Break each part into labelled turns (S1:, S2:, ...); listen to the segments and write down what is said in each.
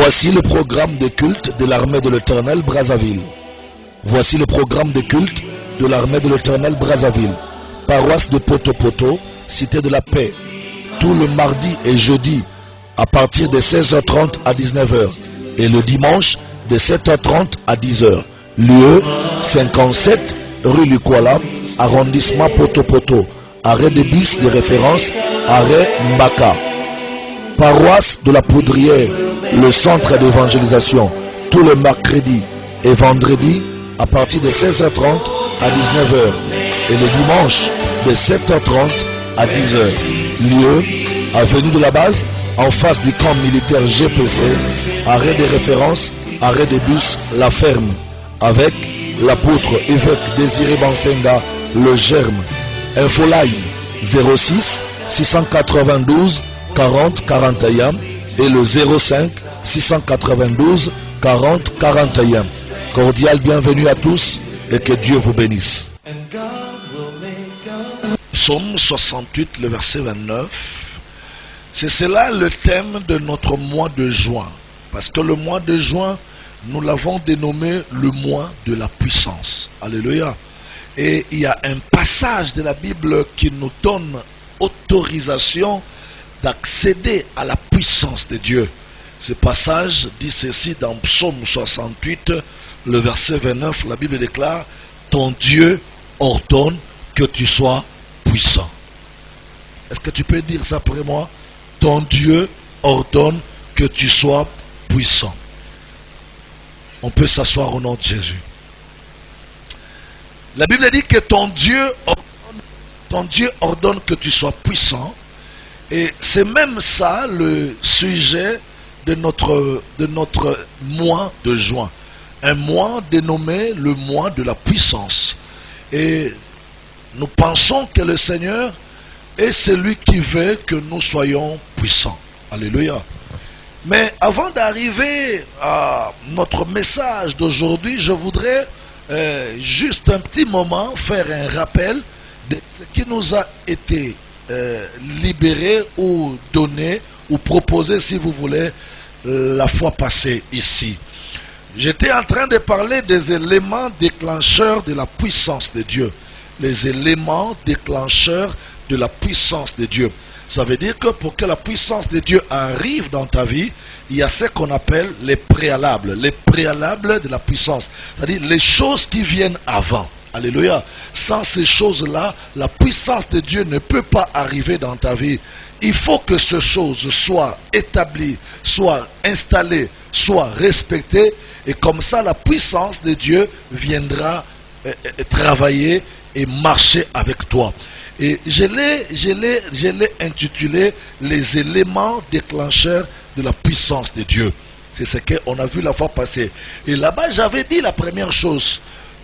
S1: Voici le programme de culte de l'armée de l'Éternel Brazzaville. Voici le programme de culte de l'armée de l'Éternel Brazzaville. Paroisse de Poto-Poto, Cité de la Paix. Tout le mardi et jeudi à partir de 16h30 à 19h. Et le dimanche de 7h30 à 10h. Lieu 57 rue Lukwala, arrondissement Poto-Poto. Arrêt de bus de référence, arrêt Mbaka. Paroisse de la Poudrière, le centre d'évangélisation, tous les mercredis et vendredis à partir de 16h30 à 19h et le dimanche de 7h30 à 10h. Lieu, avenue de la Base, en face du camp militaire GPC, arrêt de référence, arrêt de bus La Ferme, avec l'apôtre évêque Désiré Bansenga, le Germe. Infoline 06 692 40 41 et le 05 692 40 41. Cordial bienvenue à tous et que Dieu vous bénisse. Psaume 68, le verset 29. C'est cela le thème de notre mois de juin. Parce que le mois de juin, nous l'avons dénommé le mois de la puissance. Alléluia. Et il y a un passage de la Bible qui nous donne autorisation d'accéder à la puissance de Dieu. Ce passage dit ceci dans Psaume 68, le verset 29, la Bible déclare: ton Dieu ordonne que tu sois puissant. Est-ce que tu peux dire ça après moi? Ton Dieu ordonne que tu sois puissant. On peut s'asseoir au nom de Jésus. La Bible dit que ton Dieu ordonne que tu sois puissant. Et c'est même ça le sujet de notre mois de juin. Un mois dénommé le mois de la puissance. Et nous pensons que le Seigneur est celui qui veut que nous soyons puissants. Alléluia. Mais avant d'arriver à notre message d'aujourd'hui, je voudrais juste un petit moment faire un rappel de ce qui nous a été libéré ou donné ou proposé, si vous voulez, la fois passée ici. J'étais en train de parler des éléments déclencheurs de la puissance de Dieu. Les éléments déclencheurs de la puissance de Dieu. Ça veut dire que pour que la puissance de Dieu arrive dans ta vie, il y a ce qu'on appelle les préalables de la puissance. C'est-à-dire les choses qui viennent avant. Alléluia. Sans ces choses-là, la puissance de Dieu ne peut pas arriver dans ta vie. Il faut que ces choses soient établies, soient installées, soient respectées. Et comme ça, la puissance de Dieu viendra travailler et marcher avec toi. Et je l'ai intitulé les éléments déclencheurs de la puissance de Dieu. C'est ce qu'on a vu la fois passée. Et là-bas, j'avais dit la première chose.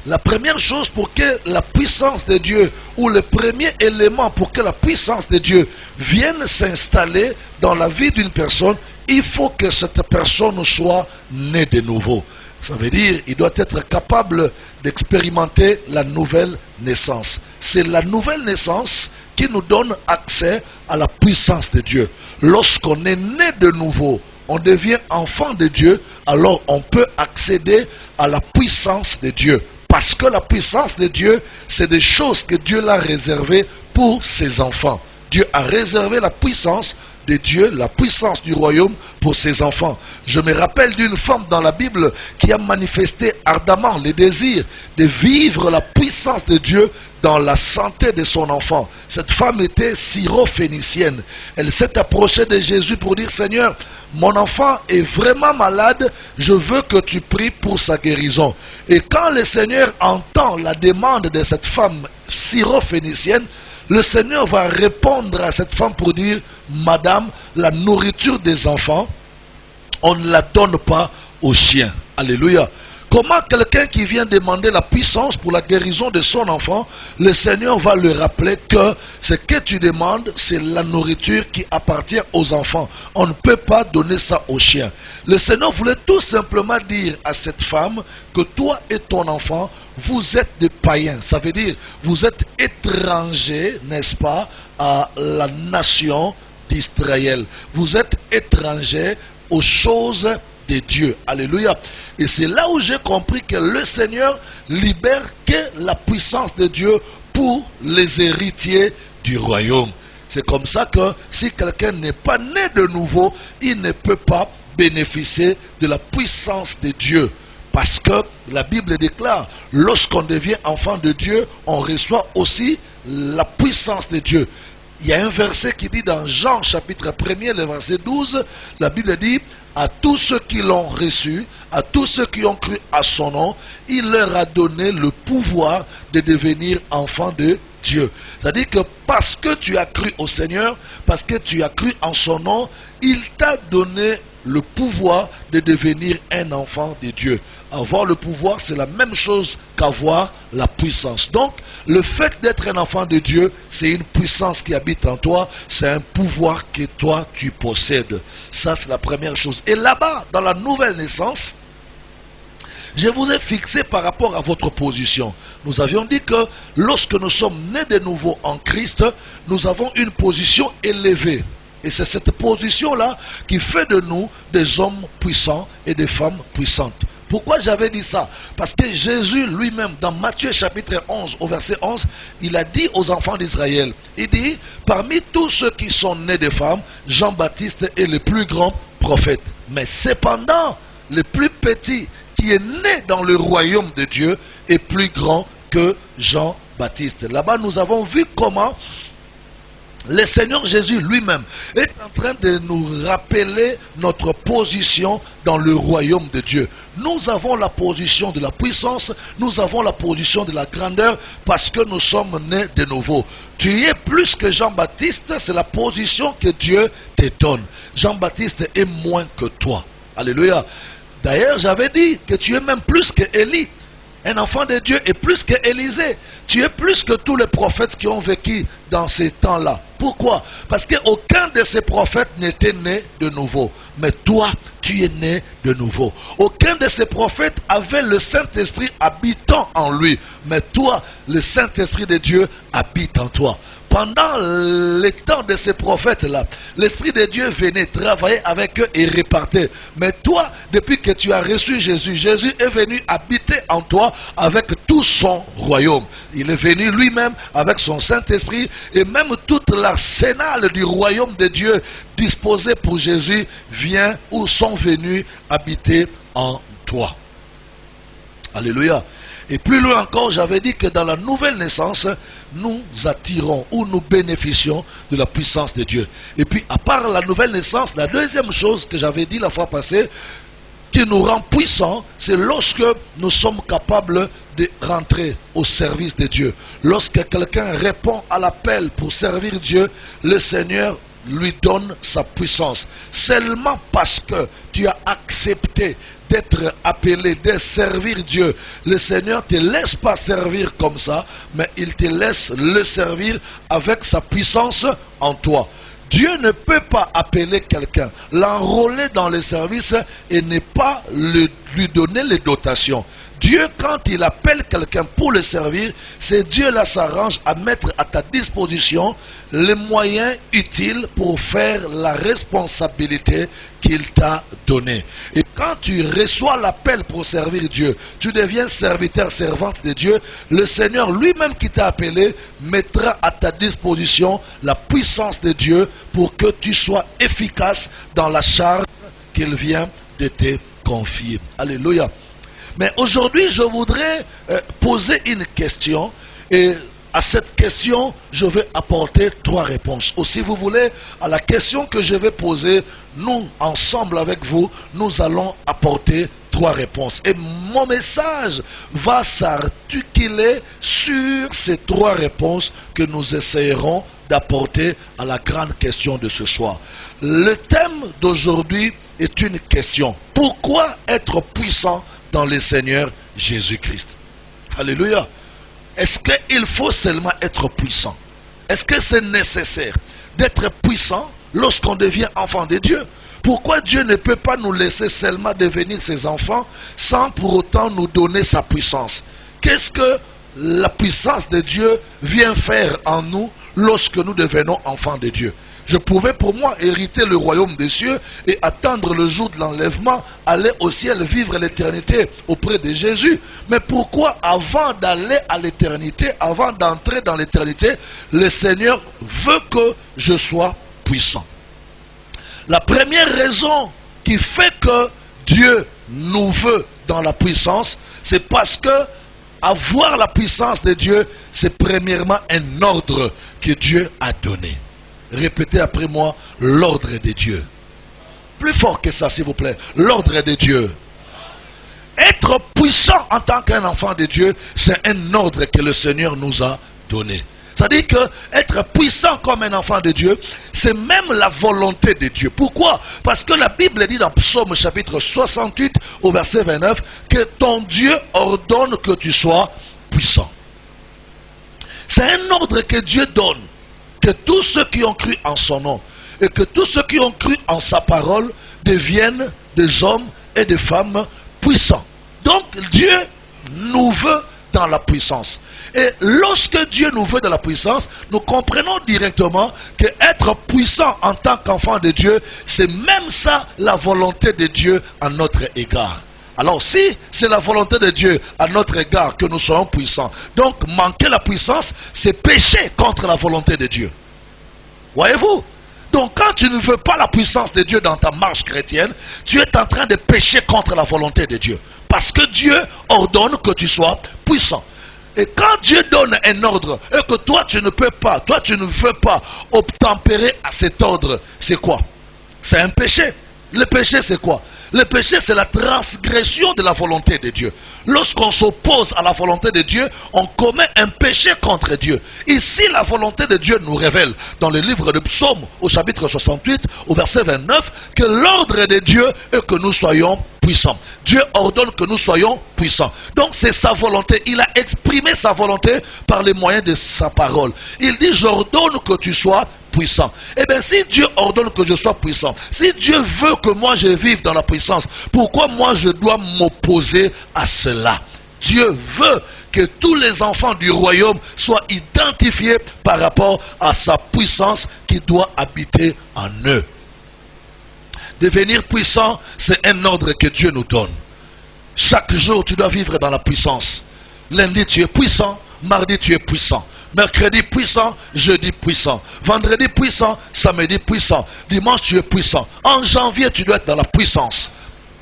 S1: La première chose pour que la puissance de Dieu, ou le premier élément pour que la puissance de Dieu vienne s'installer dans la vie d'une personne, il faut que cette personne soit née de nouveau. Ça veut dire qu'il doit être capable d'expérimenter la nouvelle naissance. C'est la nouvelle naissance qui nous donne accès à la puissance de Dieu. Lorsqu'on est né de nouveau, on devient enfant de Dieu, alors on peut accéder à la puissance de Dieu. Parce que la puissance de Dieu, c'est des choses que Dieu l'a réservées pour ses enfants. Dieu a réservé la puissance de Dieu, la puissance du royaume pour ses enfants. Je me rappelle d'une femme dans la Bible qui a manifesté ardemment le désir de vivre la puissance de Dieu dans la santé de son enfant. Cette femme était syro-phénicienne. Elle s'est approchée de Jésus pour dire: Seigneur, mon enfant est vraiment malade, je veux que tu pries pour sa guérison. Et quand le Seigneur entend la demande de cette femme syro-phénicienne, le Seigneur va répondre à cette femme pour dire: Madame, la nourriture des enfants, on ne la donne pas aux chiens. Alléluia. Comment quelqu'un qui vient demander la puissance pour la guérison de son enfant, le Seigneur va lui rappeler que ce que tu demandes, c'est la nourriture qui appartient aux enfants. On ne peut pas donner ça aux chiens. Le Seigneur voulait tout simplement dire à cette femme que toi et ton enfant, vous êtes des païens. Ça veut dire, vous êtes étrangers, n'est-ce pas, à la nation d'Israël. Vous êtes étrangers aux choses de Dieu. Alléluia. Et c'est là où j'ai compris que le Seigneur libère que la puissance de Dieu pour les héritiers du royaume. C'est comme ça que si quelqu'un n'est pas né de nouveau, il ne peut pas bénéficier de la puissance de Dieu. Parce que la Bible déclare, lorsqu'on devient enfant de Dieu, on reçoit aussi la puissance de Dieu. Il y a un verset qui dit dans Jean chapitre 1er, le verset 12, la Bible dit, à tous ceux qui l'ont reçu, à tous ceux qui ont cru à son nom, il leur a donné le pouvoir de devenir enfants de Dieu. C'est-à-dire que parce que tu as cru au Seigneur, parce que tu as cru en son nom, il t'a donné le pouvoir de devenir un enfant de Dieu. Avoir le pouvoir, c'est la même chose qu'avoir la puissance. Donc, le fait d'être un enfant de Dieu, c'est une puissance qui habite en toi, c'est un pouvoir que toi, tu possèdes. Ça, c'est la première chose. Et là-bas, dans la nouvelle naissance, je vous ai fixé par rapport à votre position. Nous avions dit que lorsque nous sommes nés de nouveau en Christ, nous avons une position élevée. Et c'est cette position-là qui fait de nous des hommes puissants et des femmes puissantes. Pourquoi j'avais dit ça? Parce que Jésus lui-même, dans Matthieu chapitre 11, au verset 11, il a dit aux enfants d'Israël, il dit, parmi tous ceux qui sont nés de femmes, Jean-Baptiste est le plus grand prophète. Mais cependant, le plus petit qui est né dans le royaume de Dieu est plus grand que Jean-Baptiste. Là-bas, nous avons vu comment le Seigneur Jésus lui-même est en train de nous rappeler notre position dans le royaume de Dieu. Nous avons la position de la puissance, nous avons la position de la grandeur parce que nous sommes nés de nouveau. Tu es plus que Jean-Baptiste, c'est la position que Dieu te donne. Jean-Baptiste est moins que toi. Alléluia. D'ailleurs, j'avais dit que tu es même plus que Élie. Un enfant de Dieu est plus que Élisée. Tu es plus que tous les prophètes qui ont vécu dans ces temps-là. Pourquoi? Parce qu'aucun de ces prophètes n'était né de nouveau. Mais toi, tu es né de nouveau. Aucun de ces prophètes avait le Saint-Esprit habitant en lui. Mais toi, le Saint-Esprit de Dieu habite en toi. Pendant le temps de ces prophètes-là, l'Esprit de Dieu venait travailler avec eux et repartait. Mais toi, depuis que tu as reçu Jésus, Jésus est venu habiter en toi avec tout son royaume. Il est venu lui-même avec son Saint-Esprit et même toute l'arsenal du royaume de Dieu disposé pour Jésus vient ou sont venus habiter en toi. Alléluia. Et plus loin encore, j'avais dit que dans la nouvelle naissance, nous attirons ou nous bénéficions de la puissance de Dieu. Et puis, à part la nouvelle naissance, la deuxième chose que j'avais dit la fois passée, qui nous rend puissants, c'est lorsque nous sommes capables de rentrer au service de Dieu. Lorsque quelqu'un répond à l'appel pour servir Dieu, le Seigneur lui donne sa puissance. Seulement parce que tu as accepté d'être appelé, de servir Dieu, le Seigneur ne te laisse pas servir comme ça, mais il te laisse le servir avec sa puissance en toi. Dieu ne peut pas appeler quelqu'un, l'enrôler dans le service et ne pas lui donner les dotations. Dieu, quand il appelle quelqu'un pour le servir, c'est Dieu là s'arrange à mettre à ta disposition les moyens utiles pour faire la responsabilité qu'il t'a donnée. Et quand tu reçois l'appel pour servir Dieu, tu deviens serviteur, servante de Dieu, le Seigneur lui-même qui t'a appelé mettra à ta disposition la puissance de Dieu pour que tu sois efficace dans la charge qu'il vient de te confier. Alléluia. Mais aujourd'hui, je voudrais poser une question et à cette question, je vais apporter 3 réponses. Ou si vous voulez, à la question que je vais poser, nous, ensemble avec vous, nous allons apporter 3 réponses. Et mon message va s'articuler sur ces 3 réponses que nous essayerons d'apporter à la grande question de ce soir. Le thème d'aujourd'hui est une question. Pourquoi être puissant dans le Seigneur Jésus-Christ? Alléluia. Est-ce qu'il faut seulement être puissant? Est-ce que c'est nécessaire d'être puissant lorsqu'on devient enfant de Dieu? Pourquoi Dieu ne peut pas nous laisser seulement devenir ses enfants sans pour autant nous donner sa puissance? Qu'est-ce que la puissance de Dieu vient faire en nous lorsque nous devenons enfants de Dieu? Je pouvais pour moi hériter le royaume des cieux et attendre le jour de l'enlèvement, aller au ciel, vivre l'éternité auprès de Jésus. Mais pourquoi avant d'aller à l'éternité, avant d'entrer dans l'éternité, le Seigneur veut que je sois puissant? La première raison qui fait que Dieu nous veut dans la puissance, c'est parce que avoir la puissance de Dieu, c'est premièrement un ordre que Dieu a donné. Répétez après moi, l'ordre de Dieu. Plus fort que ça, s'il vous plaît. L'ordre de Dieu. Être puissant en tant qu'un enfant de Dieu, c'est un ordre que le Seigneur nous a donné. C'est-à-dire que être puissant comme un enfant de Dieu, c'est même la volonté de Dieu. Pourquoi? Parce que la Bible dit dans Psaume chapitre 68 au verset 29 que ton Dieu ordonne que tu sois puissant. C'est un ordre que Dieu donne, que tous ceux qui ont cru en son nom et que tous ceux qui ont cru en sa parole deviennent des hommes et des femmes puissants. Donc Dieu nous veut dans la puissance. Et lorsque Dieu nous veut dans la puissance, nous comprenons directement que être puissant en tant qu'enfant de Dieu, c'est même ça la volonté de Dieu à notre égard. Alors si c'est la volonté de Dieu à notre égard que nous soyons puissants, donc manquer la puissance, c'est pécher contre la volonté de Dieu. Voyez-vous? Donc quand tu ne veux pas la puissance de Dieu dans ta marche chrétienne, tu es en train de pécher contre la volonté de Dieu. Parce que Dieu ordonne que tu sois puissant. Et quand Dieu donne un ordre et que toi tu ne peux pas, toi tu ne veux pas obtempérer à cet ordre, c'est quoi? C'est un péché. Le péché c'est quoi? Le péché c'est la transgression de la volonté de Dieu. Lorsqu'on s'oppose à la volonté de Dieu, on commet un péché contre Dieu. Ici la volonté de Dieu nous révèle dans le livre de Psaume au chapitre 68 au verset 29 que l'ordre de Dieu est que nous soyons puissants. Dieu ordonne que nous soyons puissants. Donc c'est sa volonté. Il a exprimé sa volonté par les moyens de sa parole. Il dit j'ordonne que tu sois puissant. Eh bien si Dieu ordonne que je sois puissant, si Dieu veut que moi je vive dans la puissance, pourquoi moi je dois m'opposer à cela? Dieu veut que tous les enfants du royaume soient identifiés par rapport à sa puissance qui doit habiter en eux. Devenir puissant, c'est un ordre que Dieu nous donne. Chaque jour, tu dois vivre dans la puissance. Lundi, tu es puissant. Mardi, tu es puissant. Mercredi, puissant. Jeudi, puissant. Vendredi, puissant. Samedi, puissant. Dimanche, tu es puissant. En janvier, tu dois être dans la puissance.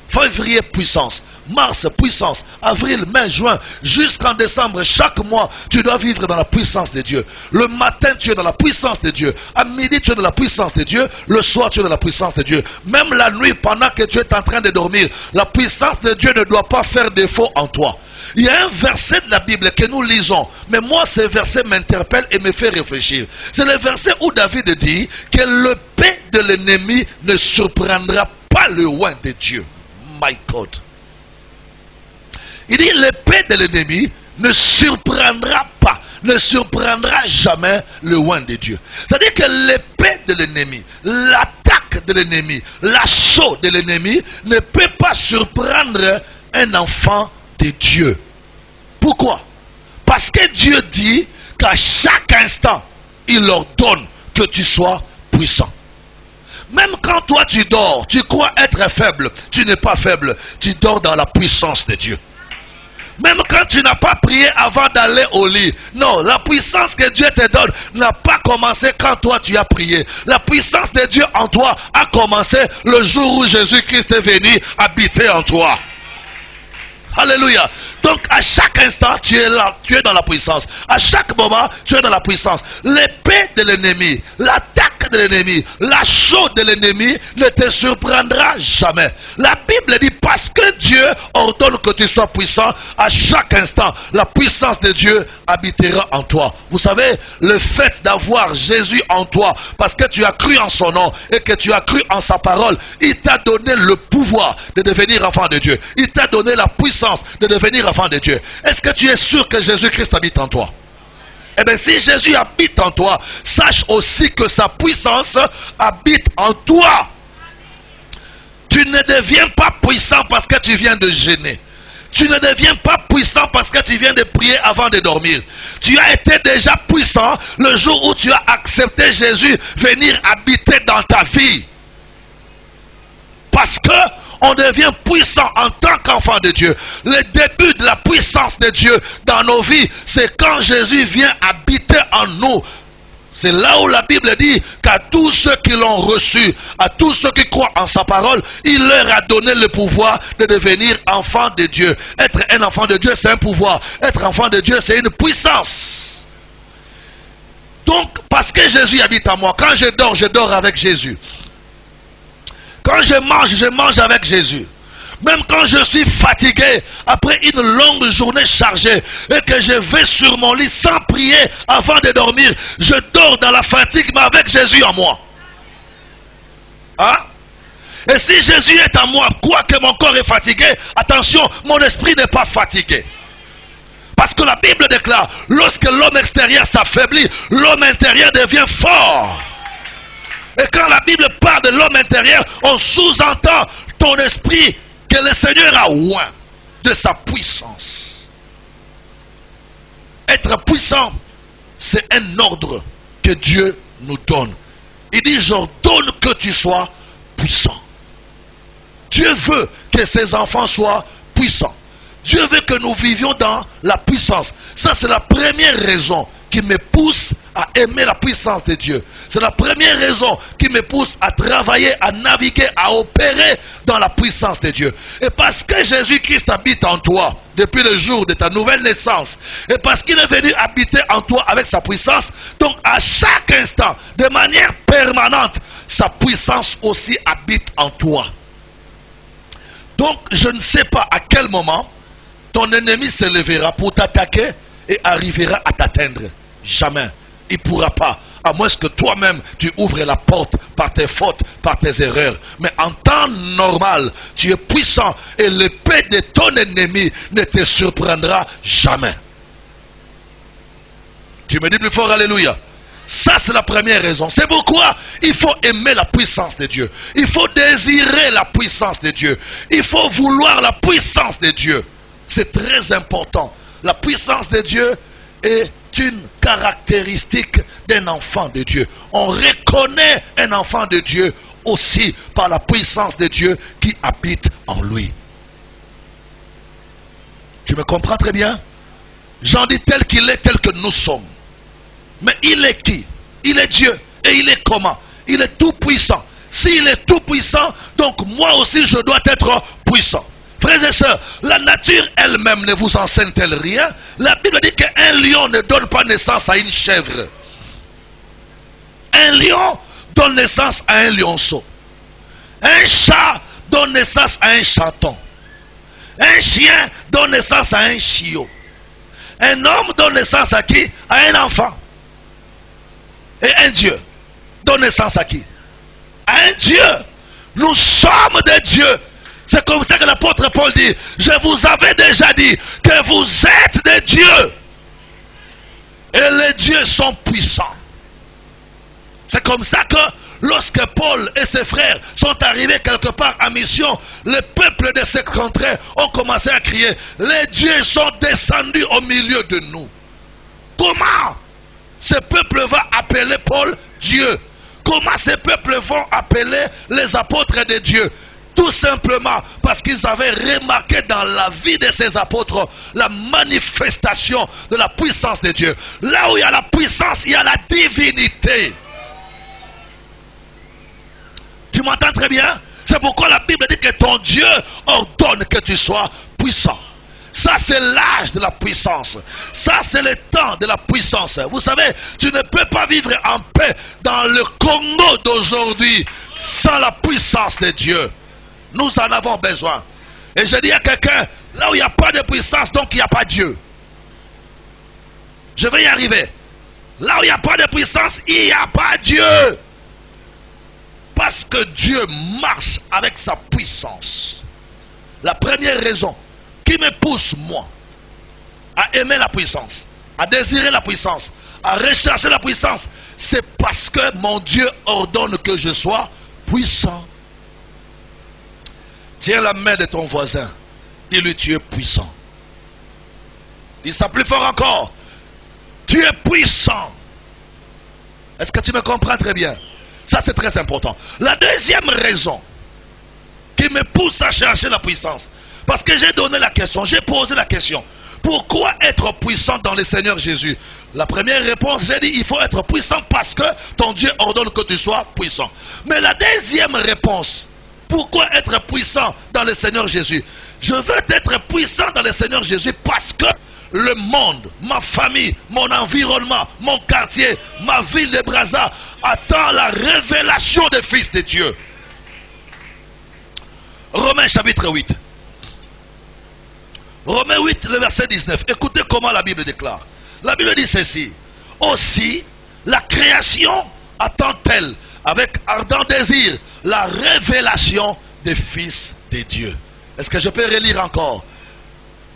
S1: Février, puissance. Mars, puissance. Avril, mai, juin, jusqu'en décembre, chaque mois, tu dois vivre dans la puissance de Dieu. Le matin, tu es dans la puissance de Dieu. À midi, tu es dans la puissance de Dieu. Le soir, tu es dans la puissance de Dieu. Même la nuit, pendant que tu es en train de dormir, la puissance de Dieu ne doit pas faire défaut en toi. Il y a un verset de la Bible que nous lisons, mais moi ce verset m'interpelle et me fait réfléchir. C'est le verset où David dit que l'épée de l'ennemi ne surprendra pas le oint de Dieu. My God. Il dit l'épée de l'ennemi ne surprendra pas, ne surprendra jamais le oint de Dieu. C'est-à-dire que l'épée de l'ennemi, l'attaque de l'ennemi, l'assaut de l'ennemi ne peut pas surprendre un enfant de Dieu. Pourquoi? Parce que Dieu dit qu'à chaque instant, il ordonne que tu sois puissant. Même quand toi tu dors, tu crois être faible, tu n'es pas faible, tu dors dans la puissance de Dieu. Même quand tu n'as pas prié avant d'aller au lit, non, la puissance que Dieu te donne n'a pas commencé quand toi tu as prié. La puissance de Dieu en toi a commencé le jour où Jésus-Christ est venu habiter en toi. Alléluia. Donc à chaque instant tu es là, tu es dans la puissance. À chaque moment tu es dans la puissance. L'épée de l'ennemi, l'attaque de l'ennemi, l'assaut de l'ennemi ne te surprendra jamais. La Bible dit parce que Dieu ordonne que tu sois puissant, à chaque instant la puissance de Dieu habitera en toi. Vous savez, le fait d'avoir Jésus en toi, parce que tu as cru en son nom et que tu as cru en sa parole, il t'a donné le pouvoir de devenir enfant de Dieu. Il t'a donné la puissance de devenir enfant de Dieu. Est-ce que tu es sûr que Jésus-Christ habite en toi? Eh bien, si Jésus habite en toi, sache aussi que sa puissance habite en toi. Tu ne deviens pas puissant parce que tu viens de gêner. Tu ne deviens pas puissant parce que tu viens de prier avant de dormir. Tu as été déjà puissant le jour où tu as accepté Jésus venir habiter dans ta vie. Parce que on devient puissant en tant qu'enfant de Dieu. Le début de la puissance de Dieu dans nos vies, c'est quand Jésus vient habiter en nous. C'est là où la Bible dit qu'à tous ceux qui l'ont reçu, à tous ceux qui croient en sa parole, il leur a donné le pouvoir de devenir enfants de Dieu. Être un enfant de Dieu, c'est un pouvoir. Être enfant de Dieu, c'est une puissance. Donc, parce que Jésus habite en moi, quand je dors avec Jésus. Quand je mange avec Jésus. Même quand je suis fatigué, après une longue journée chargée, et que je vais sur mon lit sans prier avant de dormir, je dors dans la fatigue, mais avec Jésus en moi. Hein? Et si Jésus est en moi, quoique mon corps est fatigué, attention, mon esprit n'est pas fatigué. Parce que la Bible déclare, lorsque l'homme extérieur s'affaiblit, l'homme intérieur devient fort. Et quand la Bible parle de l'homme intérieur, on sous-entend ton esprit que le Seigneur a oint de sa puissance. Être puissant, c'est un ordre que Dieu nous donne. Il dit, j'ordonne que tu sois puissant. Dieu veut que ses enfants soient puissants. Dieu veut que nous vivions dans la puissance. Ça, c'est la première raison qui me pousse à aimer la puissance de Dieu. C'est la première raison qui me pousse à travailler, à naviguer, à opérer dans la puissance de Dieu. Et parce que Jésus-Christ habite en toi depuis le jour de ta nouvelle naissance, et parce qu'il est venu habiter en toi avec sa puissance, donc à chaque instant, de manière permanente, sa puissance aussi habite en toi. Donc je ne sais pas à quel moment ton ennemi se lèvera pour t'attaquer et arrivera à t'atteindre. Jamais. Il ne pourra pas. À moins que toi-même, tu ouvres la porte par tes fautes, par tes erreurs. Mais en temps normal, tu es puissant et l'épée de ton ennemi ne te surprendra jamais. Tu me dis plus fort, alléluia. Ça, c'est la première raison. C'est pourquoi il faut aimer la puissance de Dieu. Il faut désirer la puissance de Dieu. Il faut vouloir la puissance de Dieu. C'est très important. La puissance de Dieu est une caractéristique d'un enfant de Dieu. On reconnaît un enfant de Dieu aussi par la puissance de Dieu qui habite en lui. Tu me comprends très bien? J'en dis tel qu'il est, tel que nous sommes. Mais il est qui? Il est Dieu. Et il est comment? Il est tout puissant. S'il est tout puissant, donc moi aussi je dois être puissant. Frères et sœurs, la nature elle-même ne vous enseigne-t-elle rien? La Bible dit qu'un lion ne donne pas naissance à une chèvre. Un lion donne naissance à un lionceau. Un chat donne naissance à un chaton. Un chien donne naissance à un chiot. Un homme donne naissance à qui? À un enfant. Et un Dieu donne naissance à qui? À un Dieu. Nous sommes des dieux. C'est comme ça que l'apôtre Paul dit, je vous avais déjà dit que vous êtes des dieux. Et les dieux sont puissants. C'est comme ça que lorsque Paul et ses frères sont arrivés quelque part en mission, le peuple de cette contrée ont commencé à crier, les dieux sont descendus au milieu de nous. Comment ce peuple va appeler Paul Dieu? Comment ces peuples vont appeler les apôtres de Dieu? Tout simplement parce qu'ils avaient remarqué dans la vie de ces apôtres la manifestation de la puissance de Dieu. Là où il y a la puissance, il y a la divinité. Tu m'entends très bien? C'est pourquoi la Bible dit que ton Dieu ordonne que tu sois puissant. Ça, c'est l'âge de la puissance. Ça, c'est le temps de la puissance. Vous savez, tu ne peux pas vivre en paix dans le Congo d'aujourd'hui sans la puissance de Dieu. Nous en avons besoin. Et je dis à quelqu'un, là où il n'y a pas de puissance, donc il n'y a pas Dieu. Je vais y arriver. Là où il n'y a pas de puissance, il n'y a pas Dieu. Parce que Dieu marche avec sa puissance. La première raison qui me pousse, moi, à aimer la puissance, à désirer la puissance, à rechercher la puissance, c'est parce que mon Dieu ordonne que je sois puissant. Tiens la main de ton voisin. Dis-lui, tu es puissant. Dis ça plus fort encore. Tu es puissant. Est-ce que tu me comprends très bien? Ça, c'est très important. La deuxième raison qui me pousse à chercher la puissance, parce que j'ai donné la question, j'ai posé la question. Pourquoi être puissant dans le Seigneur Jésus? La première réponse, j'ai dit, il faut être puissant parce que ton Dieu ordonne que tu sois puissant. Mais la deuxième réponse, pourquoi être puissant dans le Seigneur Jésus? Je veux être puissant dans le Seigneur Jésus parce que le monde, ma famille, mon environnement, mon quartier, ma ville de Brazza attend la révélation des fils de Dieu. Romains chapitre 8. Romains 8, le verset 19. Écoutez comment la Bible déclare. La Bible dit ceci. Aussi, la création attend-elle avec ardent désir la révélation des fils de Dieu. Est-ce que je peux relire encore?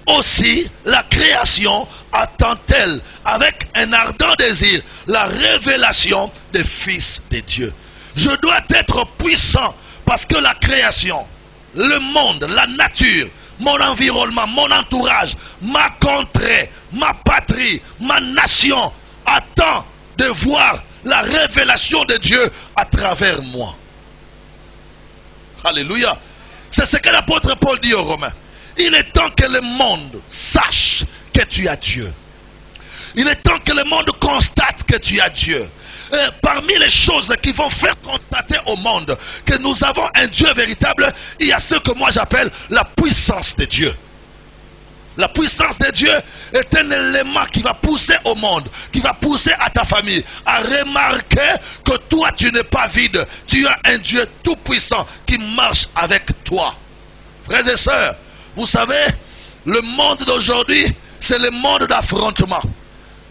S1: Aussi, la création attend-elle avec un ardent désir la révélation des fils de Dieu. Je dois être puissant parce que la création, le monde, la nature, mon environnement, mon entourage, ma contrée, ma patrie, ma nation attend de voir la révélation de Dieu à travers moi. Alléluia. C'est ce que l'apôtre Paul dit aux Romains. Il est temps que le monde sache que tu as Dieu. Il est temps que le monde constate que tu as Dieu. Et parmi les choses qui vont faire constater au monde que nous avons un Dieu véritable, il y a ce que moi j'appelle la puissance de Dieu. La puissance de Dieu est un élément qui va pousser au monde, qui va pousser à ta famille à remarquer que toi tu n'es pas vide. Tu as un Dieu tout puissant qui marche avec toi. Frères et sœurs, vous savez, le monde d'aujourd'hui, c'est le monde d'affrontement.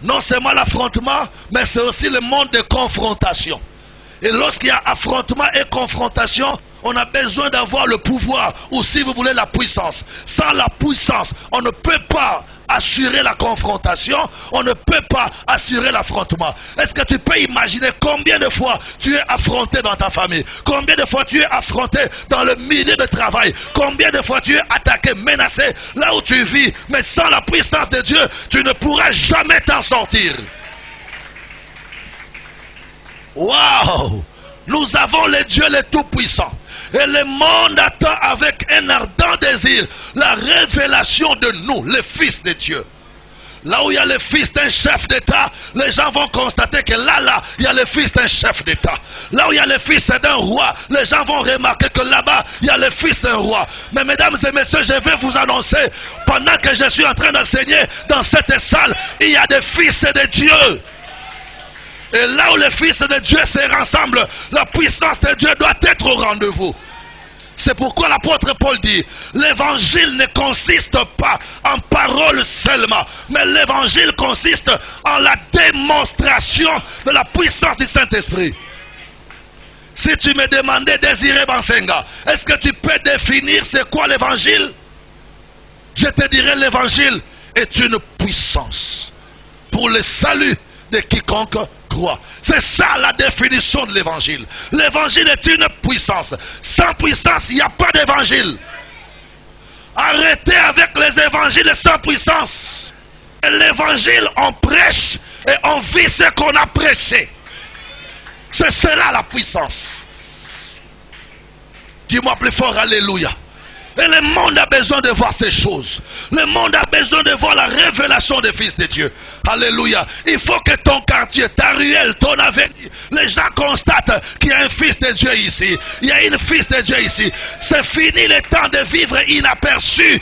S1: Non seulement l'affrontement, mais c'est aussi le monde de confrontation. Et lorsqu'il y a affrontement et confrontation, on a besoin d'avoir le pouvoir, ou si vous voulez la puissance. Sans la puissance, on ne peut pas assurer la confrontation, on ne peut pas assurer l'affrontement. Est-ce que tu peux imaginer combien de fois tu es affronté dans ta famille? Combien de fois tu es affronté dans le milieu de travail? Combien de fois tu es attaqué, menacé là où tu vis? Mais sans la puissance de Dieu, tu ne pourras jamais t'en sortir. Waouh! Nous avons le Dieu le Tout-Puissant. Et le monde attend avec un ardent désir la révélation de nous, les fils de Dieu. Là où il y a le fils d'un chef d'État, les gens vont constater que là, il y a le fils d'un chef d'État. Là où il y a le fils d'un roi, les gens vont remarquer que là-bas, il y a le fils d'un roi. Mais mesdames et messieurs, je vais vous annoncer, pendant que je suis en train d'enseigner dans cette salle, il y a des fils de Dieu. Et là où les fils de Dieu se rassemblent, la puissance de Dieu doit être au rendez-vous. C'est pourquoi l'apôtre Paul dit, l'évangile ne consiste pas en paroles seulement, mais l'évangile consiste en la démonstration de la puissance du Saint-Esprit. Si tu me demandais, Désiré Bansenga, est-ce que tu peux définir c'est quoi l'évangile? Je te dirais, l'évangile est une puissance pour le salut de quiconque croit. C'est ça la définition de l'évangile. L'évangile est une puissance. Sans puissance, il n'y a pas d'évangile. Arrêtez avec les évangiles sans puissance. L'évangile, on prêche et on vit ce qu'on a prêché. C'est cela la puissance. Dis-moi plus fort, alléluia. Et le monde a besoin de voir ces choses. Le monde a besoin de voir la révélation des fils de Dieu. Alléluia. Il faut que ton quartier, ta ruelle, ton avenir, les gens constatent qu'il y a un fils de Dieu ici. Il y a une fils de Dieu ici. C'est fini le temps de vivre inaperçu.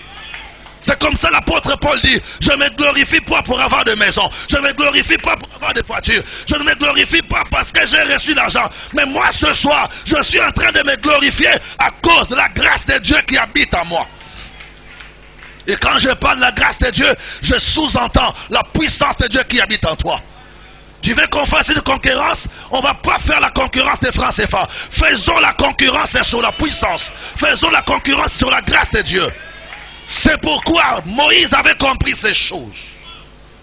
S1: C'est comme ça l'apôtre Paul dit, je ne me glorifie pas pour avoir de maison, je ne me glorifie pas pour avoir de voiture, je ne me glorifie pas parce que j'ai reçu l'argent. Mais moi ce soir, je suis en train de me glorifier à cause de la grâce de Dieu qui habite en moi. Et quand je parle de la grâce de Dieu, je sous-entends la puissance de Dieu qui habite en toi. Tu veux qu'on fasse une concurrence? On ne va pas faire la concurrence des francs CFA. Faisons la concurrence sur la puissance. Faisons la concurrence sur la grâce de Dieu. C'est pourquoi Moïse avait compris ces choses.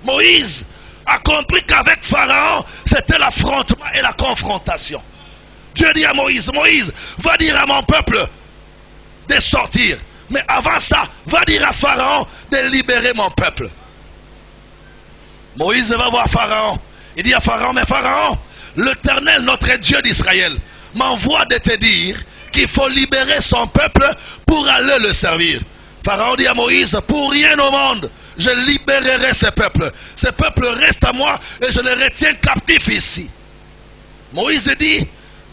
S1: Moïse a compris qu'avec Pharaon, c'était l'affrontement et la confrontation. Dieu dit à Moïse, Moïse, va dire à mon peuple de sortir. Mais avant ça, va dire à Pharaon de libérer mon peuple. Moïse va voir Pharaon. Il dit à Pharaon, mais Pharaon, l'Éternel, notre Dieu d'Israël, m'envoie de te dire qu'il faut libérer son peuple pour aller le servir. Pharaon dit à Moïse, pour rien au monde, je libérerai ce peuple. Ce peuple reste à moi et je le retiens captif ici. Moïse dit,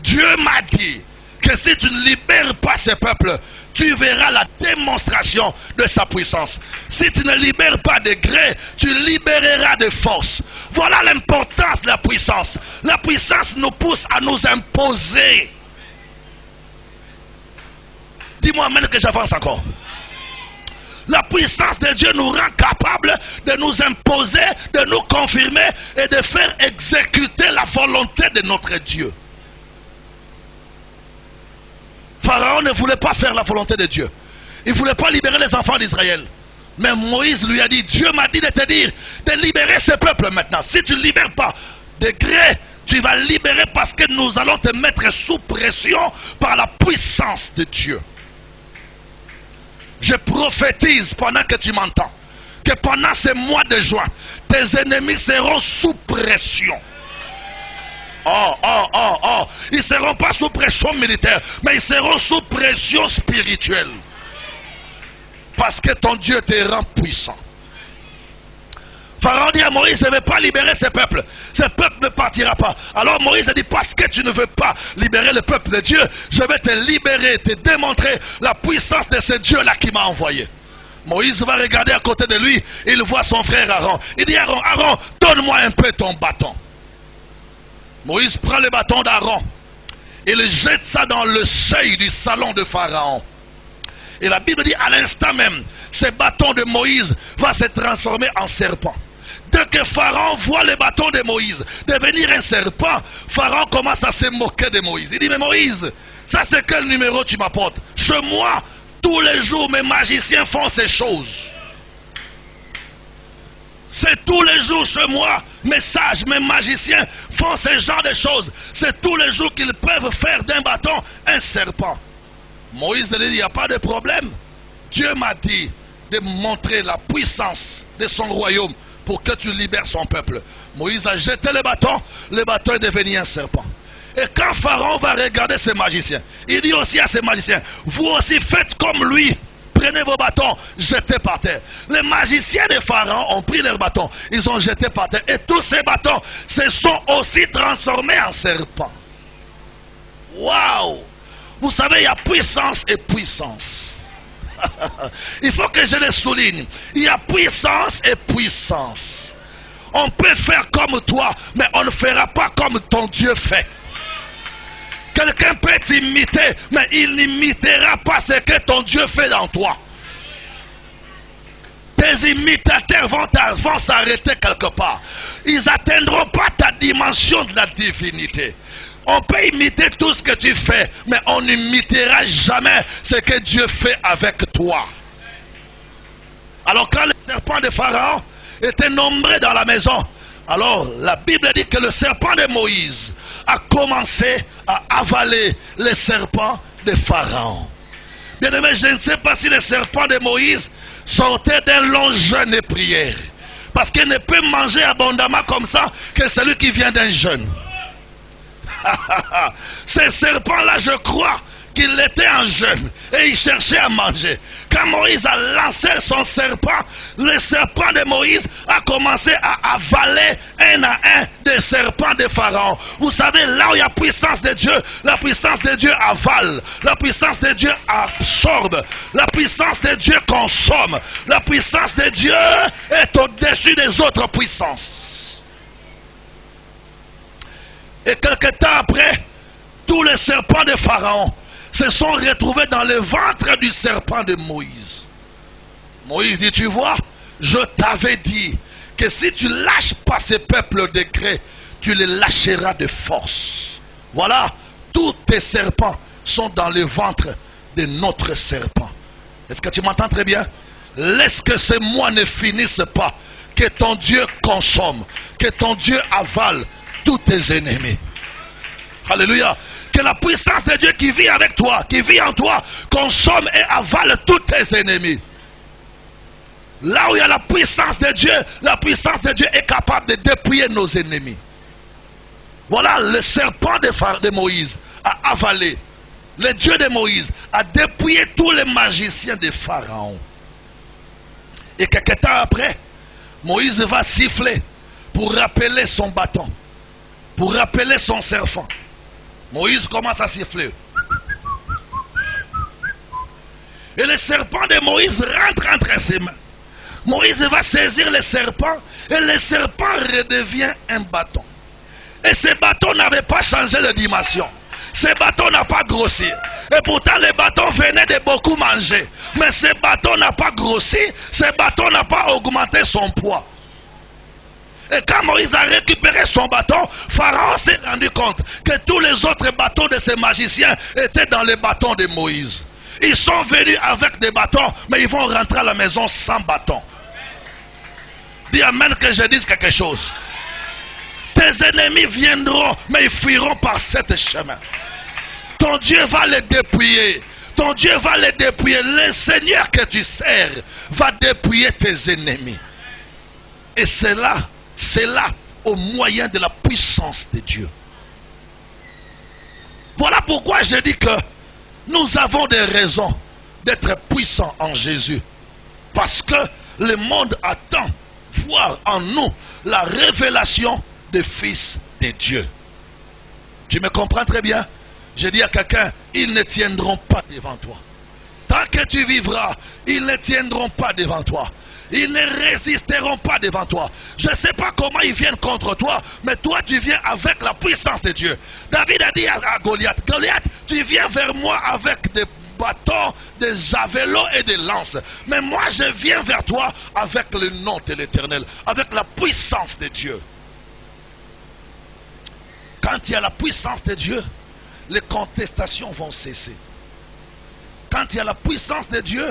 S1: Dieu m'a dit que si tu ne libères pas ce peuple, tu verras la démonstration de sa puissance. Si tu ne libères pas de gré, tu libéreras de force. Voilà l'importance de la puissance. La puissance nous pousse à nous imposer. Dis-moi amen que j'avance encore. La puissance de Dieu nous rend capables de nous imposer, de nous confirmer et de faire exécuter la volonté de notre Dieu. Pharaon ne voulait pas faire la volonté de Dieu. Il ne voulait pas libérer les enfants d'Israël. Mais Moïse lui a dit, Dieu m'a dit de te dire de libérer ce peuple maintenant. Si tu ne libères pas de gré, tu vas libérer parce que nous allons te mettre sous pression par la puissance de Dieu. Je prophétise pendant que tu m'entends que pendant ces mois de juin, tes ennemis seront sous pression. Ils ne seront pas sous pression militaire, mais ils seront sous pression spirituelle. Parce que ton Dieu te rend puissant. Pharaon dit à Moïse, je ne vais pas libérer ce peuple. Ce peuple ne partira pas. Alors Moïse a dit, parce que tu ne veux pas libérer le peuple de Dieu, je vais te libérer, te démontrer la puissance de ce Dieu-là qui m'a envoyé. Moïse va regarder à côté de lui, il voit son frère Aaron. Il dit, Aaron, donne-moi un peu ton bâton. Moïse prend le bâton d'Aaron. Il jette ça dans le seuil du salon de Pharaon. Et la Bible dit, à l'instant même, ce bâton de Moïse va se transformer en serpent. Dès que Pharaon voit le bâton de Moïse devenir un serpent, Pharaon commence à se moquer de Moïse. Il dit, mais Moïse, ça c'est quel numéro tu m'apportes? Chez moi, tous les jours, mes magiciens font ces choses. C'est tous les jours chez moi, mes sages, mes magiciens font ce genre de choses. C'est tous les jours qu'ils peuvent faire d'un bâton un serpent. Moïse dit, il n'y a pas de problème. Dieu m'a dit de montrer la puissance de son royaume pour que tu libères son peuple. Moïse a jeté le bâton est devenu un serpent. Et quand Pharaon va regarder ses magiciens, il dit aussi à ses magiciens, vous aussi faites comme lui. Prenez vos bâtons, jetez par terre. Les magiciens de Pharaon ont pris leurs bâtons, ils ont jeté par terre. Et tous ces bâtons se sont aussi transformés en serpents. Waouh! Vous savez, il y a puissance et puissance. Il faut que je le souligne. Il y a puissance et puissance. On peut faire comme toi, mais on ne fera pas comme ton Dieu fait. Quelqu'un peut t'imiter, mais il n'imitera pas ce que ton Dieu fait dans toi. Tes imitateurs vont s'arrêter quelque part. Ils n'atteindront pas ta dimension de la divinité. On peut imiter tout ce que tu fais, mais on n'imitera jamais ce que Dieu fait avec toi. Alors quand le serpent de Pharaon était nombreux dans la maison, alors la Bible dit que le serpent de Moïse a commencé à avaler les serpents de Pharaon. Bien aimé, je ne sais pas si le serpent de Moïse sortait d'un long jeûne et prière. Parce qu'il ne peut manger abondamment comme ça que celui qui vient d'un jeûne. Ce serpent-là, je crois qu'il était en jeûne et il cherchait à manger. Quand Moïse a lancé son serpent, le serpent de Moïse a commencé à avaler un à un des serpents de Pharaon. Vous savez, là où il y a puissance de Dieu, la puissance de Dieu avale, la puissance de Dieu absorbe, la puissance de Dieu consomme, la puissance de Dieu est au-dessus des autres puissances. Et quelque temps après, tous les serpents de Pharaon se sont retrouvés dans le ventre du serpent de Moïse. Moïse dit, tu vois, je t'avais dit que si tu lâches pas ces peuples de gré, tu les lâcheras de force. Voilà, tous tes serpents sont dans le ventre de notre serpent. Est-ce que tu m'entends très bien? Laisse que ces mois ne finissent pas, que ton Dieu consomme, que ton Dieu avale tous tes ennemis. Alléluia. Que la puissance de Dieu qui vit avec toi, qui vit en toi, consomme et avale tous tes ennemis. Là où il y a la puissance de Dieu est capable de dépouiller nos ennemis. Voilà, le serpent de Moïse a avalé. Le Dieu de Moïse a dépouillé tous les magiciens de Pharaon. Et quelques temps après, Moïse va siffler pour rappeler son bâton, pour rappeler son serpent. Moïse commence à siffler. Et le serpent de Moïse rentre entre ses mains. Moïse va saisir le serpent et le serpent redevient un bâton. Et ce bâton n'avait pas changé de dimension. Ce bâton n'a pas grossi. Et pourtant le bâton venait de beaucoup manger. Mais ce bâton n'a pas grossi. Ce bâton n'a pas augmenté son poids. Et quand Moïse a récupéré son bâton, Pharaon s'est rendu compte que tous les autres bâtons de ces magiciens étaient dans les bâtons de Moïse. Ils sont venus avec des bâtons, mais ils vont rentrer à la maison sans bâton. Dis amen que je dise quelque chose. Tes ennemis viendront, mais ils fuiront par cet chemin. Ton Dieu va les dépouiller. Ton Dieu va les dépouiller. Le Seigneur que tu sers va dépouiller tes ennemis. Et c'est là au moyen de la puissance de Dieu. Voilà pourquoi je dis que nous avons des raisons d'être puissants en Jésus. Parce que le monde attend voir en nous la révélation des fils de Dieu. Tu me comprends très bien? Je dis à quelqu'un, ils ne tiendront pas devant toi. Tant que tu vivras, ils ne tiendront pas devant toi. Ils ne résisteront pas devant toi. Je ne sais pas comment ils viennent contre toi, mais toi tu viens avec la puissance de Dieu. David a dit à Goliath, Goliath, tu viens vers moi avec des bâtons, des javelots et des lances. Mais moi je viens vers toi avec le nom de l'Éternel, avec la puissance de Dieu. Quand il y a la puissance de Dieu, les contestations vont cesser. Quand il y a la puissance de Dieu,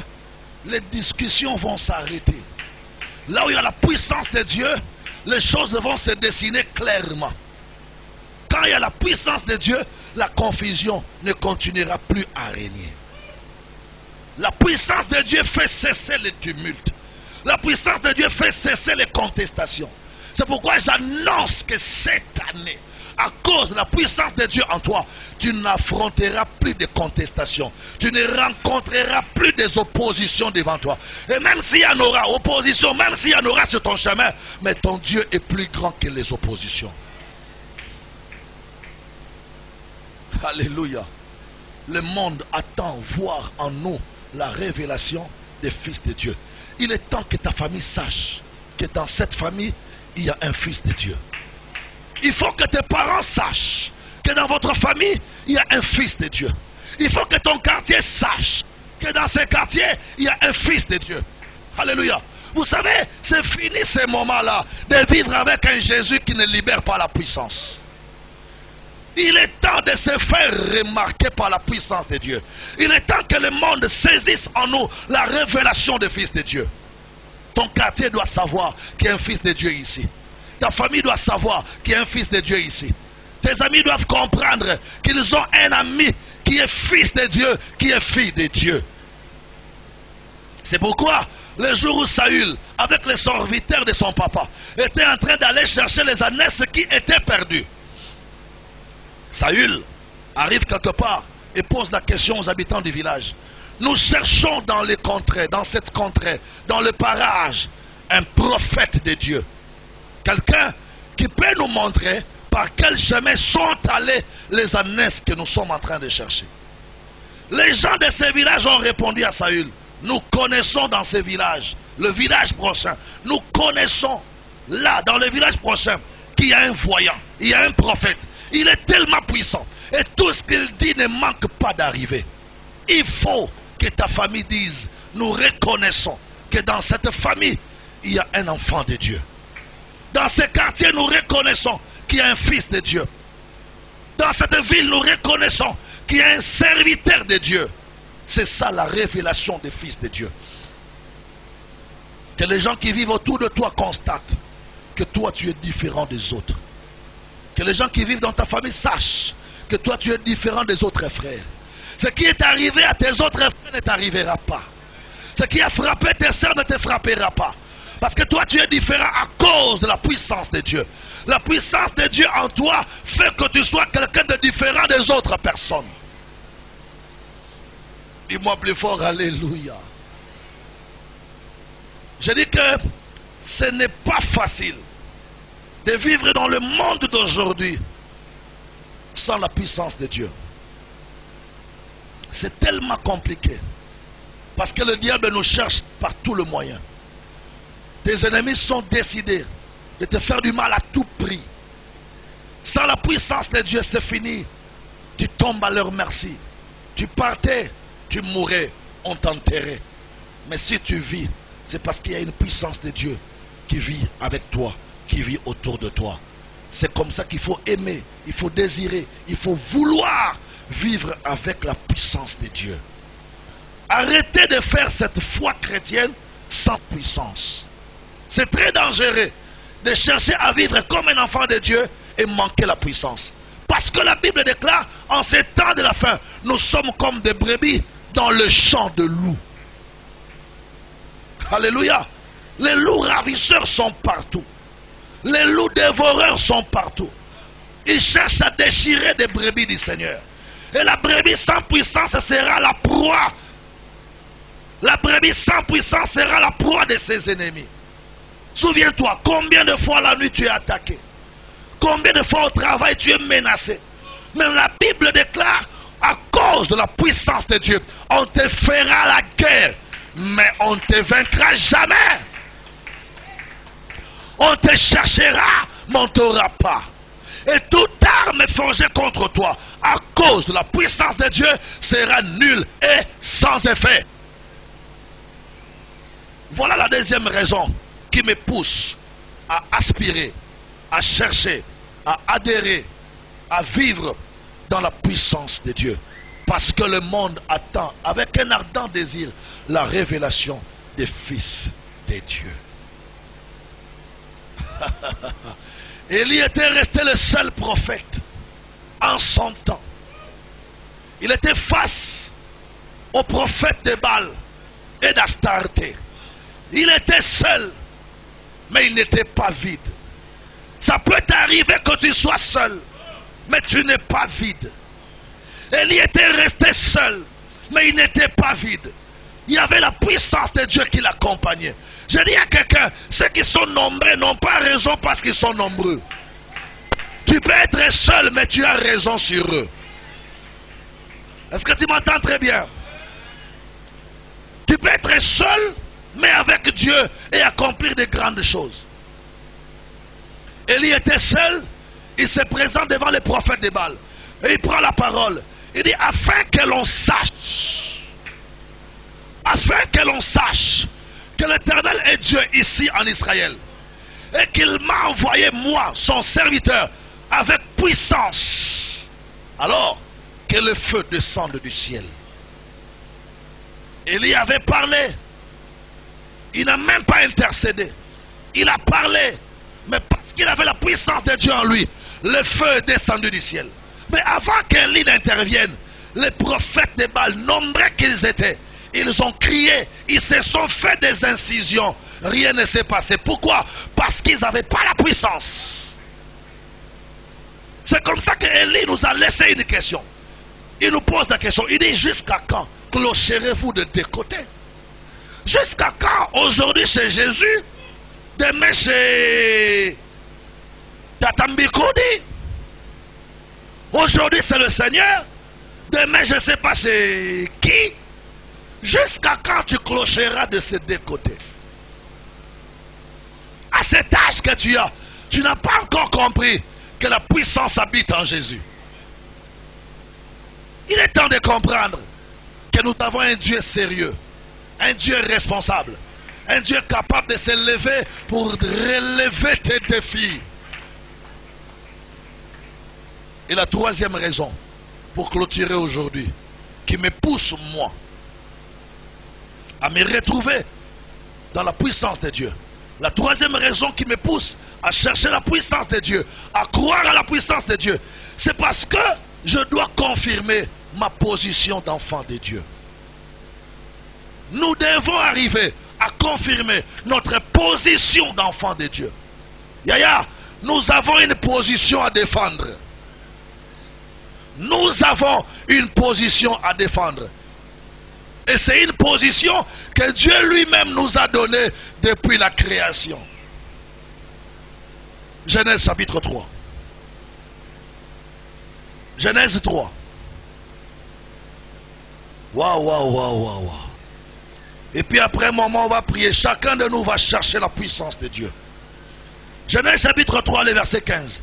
S1: les discussions vont s'arrêter. Là où il y a la puissance de Dieu, les choses vont se dessiner clairement. Quand il y a la puissance de Dieu, la confusion ne continuera plus à régner. La puissance de Dieu fait cesser les tumultes. La puissance de Dieu fait cesser les contestations. C'est pourquoi j'annonce que cette année, à cause de la puissance de Dieu en toi, tu n'affronteras plus de contestations. Tu ne rencontreras plus des oppositions devant toi. Et même s'il y en aura opposition, même s'il y en aura sur ton chemin, mais ton Dieu est plus grand que les oppositions. Alléluia. Le monde attend voir en nous la révélation des fils de Dieu. Il est temps que ta famille sache que dans cette famille, il y a un fils de Dieu. Il faut que tes parents sachent que dans votre famille, il y a un fils de Dieu. Il faut que ton quartier sache que dans ce quartier, il y a un fils de Dieu. Alléluia. Vous savez, c'est fini ces moments-là de vivre avec un Jésus qui ne libère pas la puissance. Il est temps de se faire remarquer par la puissance de Dieu. Il est temps que le monde saisisse en nous la révélation des fils de Dieu. Ton quartier doit savoir qu'il y a un fils de Dieu ici. Ta famille doit savoir qu'il y a un fils de Dieu ici. Tes amis doivent comprendre qu'ils ont un ami qui est fils de Dieu, qui est fille de Dieu. C'est pourquoi le jour où Saül, avec les serviteurs de son papa, était en train d'aller chercher les ânesses qui étaient perdues. Saül arrive quelque part et pose la question aux habitants du village. Nous cherchons dans les contrées, dans cette contrée, dans le parage, un prophète de Dieu. Quelqu'un qui peut nous montrer par quel chemin sont allés les ânesses que nous sommes en train de chercher. Les gens de ces villages ont répondu à Saül. Nous connaissons dans ces villages, le village prochain, nous connaissons là, dans le village prochain, qu'il y a un voyant, il y a un prophète. Il est tellement puissant. Et tout ce qu'il dit ne manque pas d'arriver. Il faut que ta famille dise, nous reconnaissons que dans cette famille, il y a un enfant de Dieu. Dans ce quartier, nous reconnaissons qu'il y a un fils de Dieu. Dans cette ville, nous reconnaissons qu'il y a un serviteur de Dieu. C'est ça la révélation des fils de Dieu. Que les gens qui vivent autour de toi constatent que toi tu es différent des autres. Que les gens qui vivent dans ta famille sachent que toi tu es différent des autres frères. Ce qui est arrivé à tes autres frères ne t'arrivera pas. Ce qui a frappé tes sœurs ne te frappera pas. Parce que toi tu es différent à cause de la puissance de Dieu. La puissance de Dieu en toi fait que tu sois quelqu'un de différent des autres personnes. Dis-moi plus fort, alléluia. Je dis que ce n'est pas facile de vivre dans le monde d'aujourd'hui sans la puissance de Dieu. C'est tellement compliqué. Parce que le diable nous cherche par tout le moyen. Tes ennemis sont décidés de te faire du mal à tout prix. Sans la puissance de Dieu, c'est fini. Tu tombes à leur merci. Tu partais, tu mourais, on t'enterrait. Mais si tu vis, c'est parce qu'il y a une puissance de Dieu qui vit avec toi, qui vit autour de toi. C'est comme ça qu'il faut aimer, il faut désirer, il faut vouloir vivre avec la puissance de Dieu. Arrêtez de faire cette foi chrétienne sans puissance. C'est très dangereux de chercher à vivre comme un enfant de Dieu et manquer la puissance. Parce que la Bible déclare, en ces temps de la fin, nous sommes comme des brebis dans le champ de loups. Alléluia. Les loups ravisseurs sont partout. Les loups dévoreurs sont partout. Ils cherchent à déchirer des brebis du Seigneur. Et la brebis sans puissance sera la proie. La brebis sans puissance sera la proie de ses ennemis. Souviens-toi, combien de fois la nuit tu es attaqué. Combien de fois au travail tu es menacé. Même la Bible déclare, à cause de la puissance de Dieu, on te fera la guerre, mais on ne te vaincra jamais. On te cherchera, mais on ne t'aura pas. Et toute arme forgée contre toi, à cause de la puissance de Dieu, sera nulle et sans effet. Voilà la deuxième raison qui me pousse à aspirer, à chercher, à adhérer, à vivre dans la puissance de Dieu. Parce que le monde attend avec un ardent désir la révélation des fils de Dieu. Élie était resté le seul prophète en son temps. Il était face aux prophètes de Baal et d'Astarté. Il était seul, mais il n'était pas vide. Ça peut t'arriver que tu sois seul, mais tu n'es pas vide. Élie était resté seul, mais il n'était pas vide. Il y avait la puissance de Dieu qui l'accompagnait. Je dis à quelqu'un, ceux qui sont nombreux n'ont pas raison parce qu'ils sont nombreux. Tu peux être seul, mais tu as raison sur eux. Est-ce que tu m'entends très bien? Tu peux être seul, mais avec Dieu et accomplir de grandes choses. Élie était seul, il se présente devant les prophètes de Baal. Et il prend la parole. Il dit, afin que l'on sache que l'Éternel est Dieu ici en Israël, et qu'il m'a envoyé moi, son serviteur, avec puissance, alors que le feu descende du ciel. Élie avait parlé. Il n'a même pas intercédé. Il a parlé. Mais parce qu'il avait la puissance de Dieu en lui, le feu est descendu du ciel. Mais avant qu'Élie n'intervienne, les prophètes de Baal, nombreux qu'ils étaient, ils ont crié, ils se sont fait des incisions. Rien ne s'est passé. Pourquoi? Parce qu'ils n'avaient pas la puissance. C'est comme ça qu'Élie nous a laissé une question. Il nous pose la question. Il dit, jusqu'à quand clocherez-vous de deux côtés? Jusqu'à quand? Aujourd'hui c'est Jésus, demain c'est Tatambikoudi. Aujourd'hui c'est le Seigneur, demain je ne sais pas c'est qui. Jusqu'à quand tu clocheras de ces deux côtés? À cet âge que tu as, tu n'as pas encore compris que la puissance habite en Jésus. Il est temps de comprendre que nous avons un Dieu sérieux, un Dieu responsable, un Dieu capable de se lever pour relever tes défis. Et la troisième raison pour clôturer aujourd'hui, qui me pousse moi à me retrouver dans la puissance de Dieu. La troisième raison qui me pousse à chercher la puissance de Dieu, à croire à la puissance de Dieu, c'est parce que je dois confirmer ma position d'enfant de Dieu. Nous devons arriver à confirmer notre position d'enfant de Dieu. Yaya, nous avons une position à défendre. Nous avons une position à défendre. Et c'est une position que Dieu lui-même nous a donnée depuis la création. Genèse chapitre 3. Genèse 3. Waouh, waouh, waouh, waouh, waouh. Et puis après un moment, on va prier. Chacun de nous va chercher la puissance de Dieu. Genèse chapitre 3, le verset 15.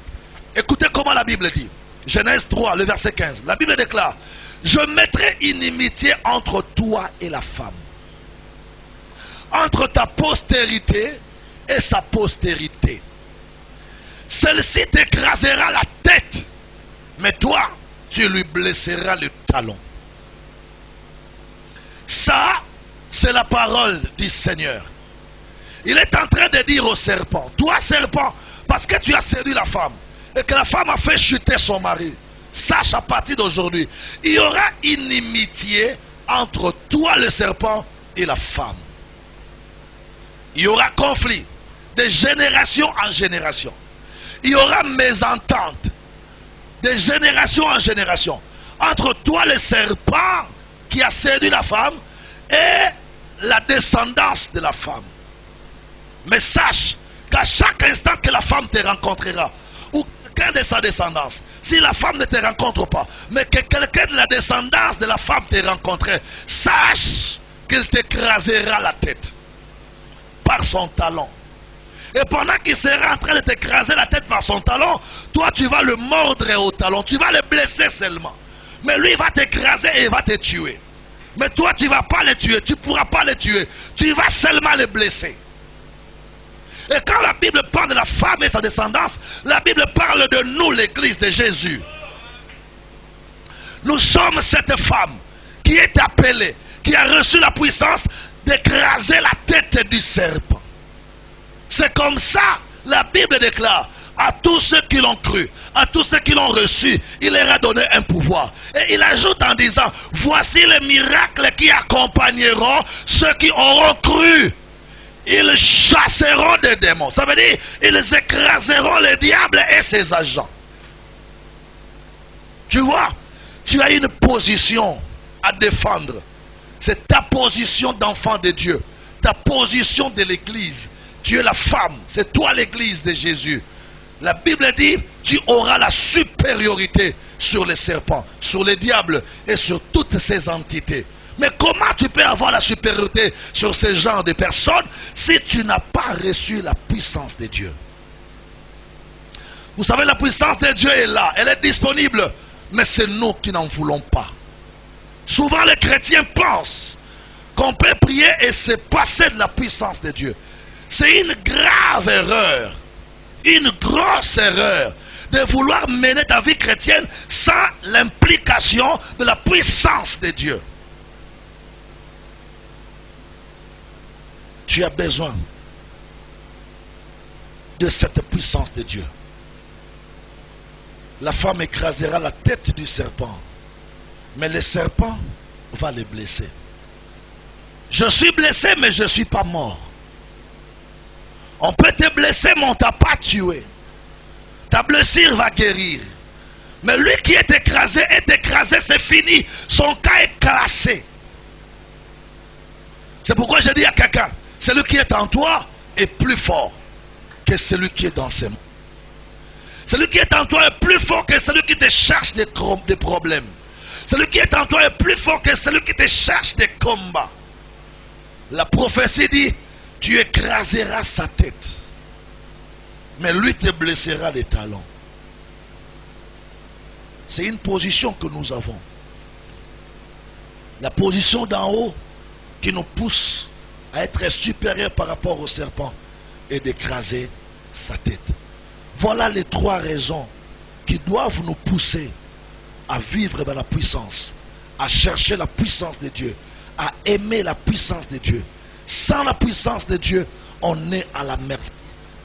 S1: Écoutez comment la Bible dit. Genèse 3, le verset 15. La Bible déclare: je mettrai inimitié entre toi et la femme, entre ta postérité et sa postérité. Celle-ci t'écrasera la tête, mais toi, tu lui blesseras le talon. Ça, c'est la parole du Seigneur. Il est en train de dire au serpent: toi serpent, parce que tu as séduit la femme et que la femme a fait chuter son mari, sache à partir d'aujourd'hui, il y aura inimitié entre toi le serpent et la femme. Il y aura conflit de génération en génération. Il y aura mésentente de génération en génération entre toi le serpent qui a séduit la femme et la descendance de la femme. Mais sache qu'à chaque instant que la femme te rencontrera, ou quelqu'un de sa descendance, si la femme ne te rencontre pas, mais que quelqu'un de la descendance de la femme te rencontrerait, sache qu'il t'écrasera la tête par son talon. Et pendant qu'il sera en train de t'écraser la tête par son talon, toi tu vas le mordre au talon, tu vas le blesser seulement. Mais lui il va t'écraser et il va te tuer. Mais toi tu ne vas pas le tuer, tu ne pourras pas le tuer, tu vas seulement le blesser. Et quand la Bible parle de la femme et sa descendance, la Bible parle de nous, l'église de Jésus. Nous sommes cette femme qui est appelée, qui a reçu la puissance d'écraser la tête du serpent. C'est comme ça, la Bible déclare: à tous ceux qui l'ont cru, à tous ceux qui l'ont reçu, il leur a donné un pouvoir. Et il ajoute en disant: voici les miracles qui accompagneront ceux qui auront cru. Ils chasseront des démons. Ça veut dire, ils écraseront le diable et ses agents. Tu vois, tu as une position à défendre. C'est ta position d'enfant de Dieu, ta position de l'église. Tu es la femme, c'est toi l'église de Jésus. La Bible dit: tu auras la supériorité sur les serpents, sur les diables et sur toutes ces entités. Mais comment tu peux avoir la supériorité sur ce genre de personnes si tu n'as pas reçu la puissance de Dieu? Vous savez, la puissance de Dieu est là, elle est disponible, mais c'est nous qui n'en voulons pas. Souvent les chrétiens pensent qu'on peut prier et se passer de la puissance de Dieu. C'est une grave erreur, une grosse erreur de vouloir mener ta vie chrétienne sans l'implication de la puissance de Dieu. Tu as besoin de cette puissance de Dieu. La femme écrasera la tête du serpent, mais le serpent va les blesser. Je suis blessé, mais je ne suis pas mort. On peut te blesser, mais on ne t'a pas tué. Ta blessure va guérir. Mais lui qui est écrasé, c'est fini. Son cas est classé. C'est pourquoi je dis à quelqu'un: celui qui est en toi est plus fort que celui qui est dans ses mains. Celui qui est en toi est plus fort que celui qui te cherche des problèmes. Celui qui est en toi est plus fort que celui qui te cherche des combats. La prophétie dit: tu écraseras sa tête, mais lui te blessera les talons. C'est une position que nous avons. La position d'en haut qui nous pousse à être supérieur par rapport au serpent et d'écraser sa tête. Voilà les trois raisons qui doivent nous pousser à vivre dans la puissance, à chercher la puissance de Dieu, à aimer la puissance de Dieu. Sans la puissance de Dieu, on est à la merci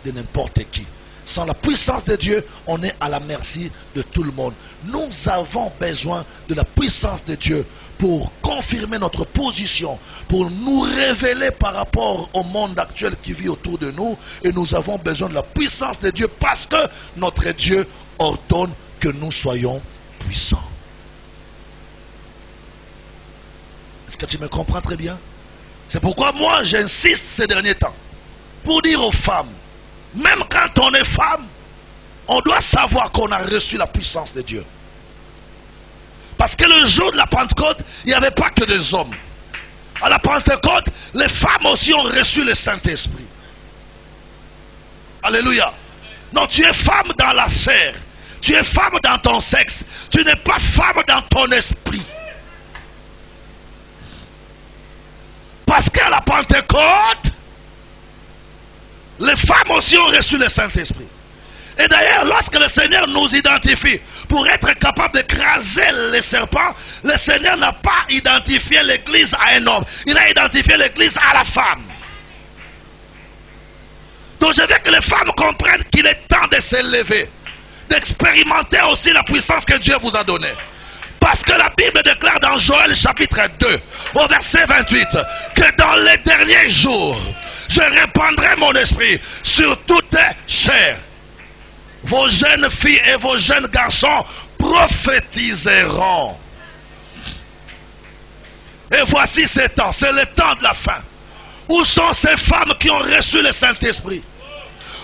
S1: de n'importe qui. Sans la puissance de Dieu, on est à la merci de tout le monde. Nous avons besoin de la puissance de Dieu pour confirmer notre position, pour nous révéler par rapport au monde actuel qui vit autour de nous. Et nous avons besoin de la puissance de Dieu parce que notre Dieu ordonne que nous soyons puissants. Est-ce que tu me comprends très bien? C'est pourquoi moi j'insiste ces derniers temps pour dire aux femmes, même quand on est femme, on doit savoir qu'on a reçu la puissance de Dieu. Parce que le jour de la Pentecôte, il n'y avait pas que des hommes. À la Pentecôte, les femmes aussi ont reçu le Saint-Esprit. Alléluia. Non, tu es femme dans la chair. Tu es femme dans ton sexe. Tu n'es pas femme dans ton esprit. Parce qu'à la Pentecôte, les femmes aussi ont reçu le Saint-Esprit. Et d'ailleurs, lorsque le Seigneur nous identifie pour être capable d'écraser les serpents, le Seigneur n'a pas identifié l'Église à un homme. Il a identifié l'Église à la femme. Donc je veux que les femmes comprennent qu'il est temps de s'élever, d'expérimenter aussi la puissance que Dieu vous a donnée. Parce que la Bible déclare dans Joël chapitre 2, au verset 28, que dans les derniers jours, je répandrai mon esprit sur toute chair. Vos jeunes filles et vos jeunes garçons prophétiseront. Et voici ces temps, c'est le temps de la fin. Où sont ces femmes qui ont reçu le Saint-Esprit?